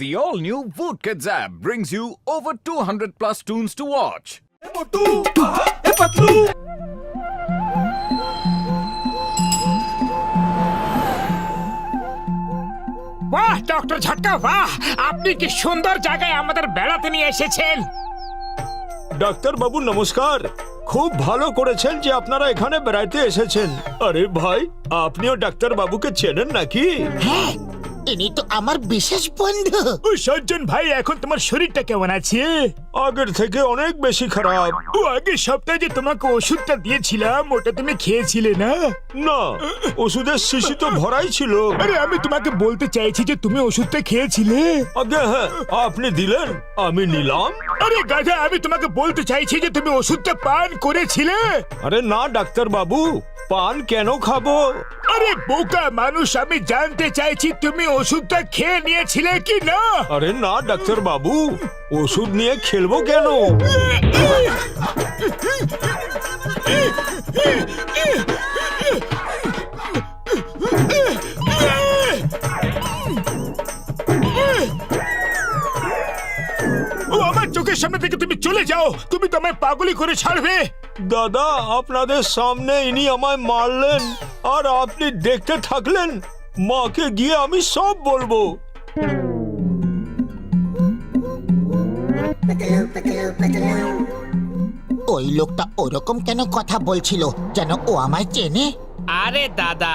The all-new Voot Kids app brings you over 200 plus tunes to watch. বাহ doctor ঝটকা বাহ, আপনি কি সুন্দর জায়গায় আমাদের বেড়াতে নিয়ে এসেছেন। ডাক্তার বাবু নমস্কার। খুব ভালো করেছেন যে আপনারা এখানে বেড়াতে এসেছেন। আরে ভাই, আপনিও ডাক্তার বাবুকে চেনেন নাকি? হ্যাঁ, ইনি তো আমার বিশেষ বন্ধু। ও সজ্জন ভাই, এখন তোমার শরীরটা কেমন আছে? আগের থেকে অনেক বেশি খারাপ। ও আগের সপ্তাহে যে তোমাকে ওষুধটা দিয়েছিলাম ওটা তুমি খেয়েছিলে না? না, ওষুধের শিশি তো ভরাই ছিল। আরে আমি তোমাকে বলতে চাইছি যে তুমি ওষুধটা খেয়েছিলে। আগে হ্যাঁ, আপনি দিলেন, আমি নিলাম। আরে গাধা, আমি তোমাকে বলতে চাইছি যে তুমি ওষুধটা পান করেছিলে। আরে না ডাক্তার বাবু, পান কেন খাবো? আরে বোকা মানুষ, আমি জানতে চাইছি তুমি ওষুধটা খেয়ে নিয়েছিলে কি না। আরে না ডাক্তার বাবু, ওষুধ নিয়ে খেলবো কেন? ও আমার চোখের সামনে থেকে তুমি চলে যাও, তুমি তো আমায় পাগলি করে ছাড়বে। দাদা, আপনাদের সামনে ইনি আমায় মারলেন আর আপনি দেখতে থাকলেন। মাকে গিয়ে আমি সব বলবো। ওই লোকটা ওরকম কেন কথা বলছিল, যেন ও আমায় চেনে। আরে দাদা,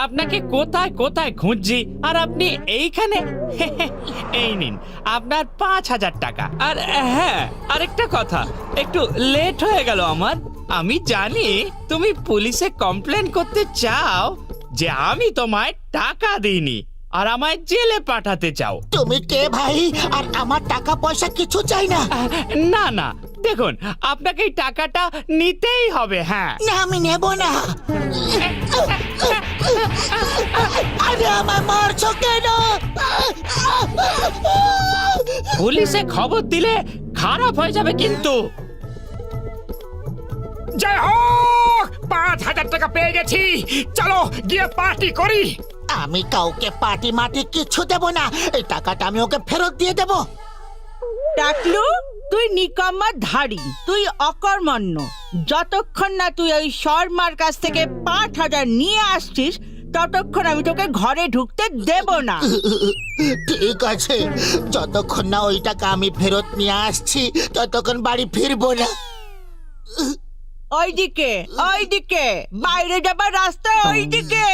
আপনাকে কোথায় কোথায় খুঁজছি আর আপনি এইখানে। এই নিন আপনার 5,000 টাকা। আর হ্যাঁ, আরেকটা কথা, একটু লেট হয়ে গেল আমার। আমি জানি তুমি পুলিশে কমপ্লেন করতে চাও যে আমি তোমায় টাকা দিইনি আর আমায় জেলে পাঠাতে চাও। তুমি কে ভাই? আর আমার টাকা পয়সা কিছু চাই না। না না, দেখুন আপনাকে এই টাকাটা নিতেই হবে। হ্যাঁ, না, আমি নেব না। আরে আমার মারছো কেন? পুলিশে খবর দিলে খারাপ হয়ে যাবে কিন্তু। জয় হোক, 5,000 টাকা পেয়ে গেছি। চলো গিয়ে পার্টি করি। আমি কাউকে পার্টি মাটি কিছু দেব না। এই টাকাটা আমি ওকে ফেরত দিয়ে দেব। টাকলু, তুই নিকাম্মা ধাড়ি, তুই অকর্মণ্য। যতক্ষণ না তুই ওই শর্মার কাছ থেকে 5,000 নিয়ে আসছিস ততক্ষণ আমি তোকে ঘরে ঢুকতে দেব না। ঠিক আছে, যতক্ষণ না ওই টাকা আমি ফেরত নিয়ে আসছি ততক্ষণ বাড়ি ফিরবো না। ওইদিকে ওইদিকে, বাইরে যাবার রাস্তা ওইদিকে।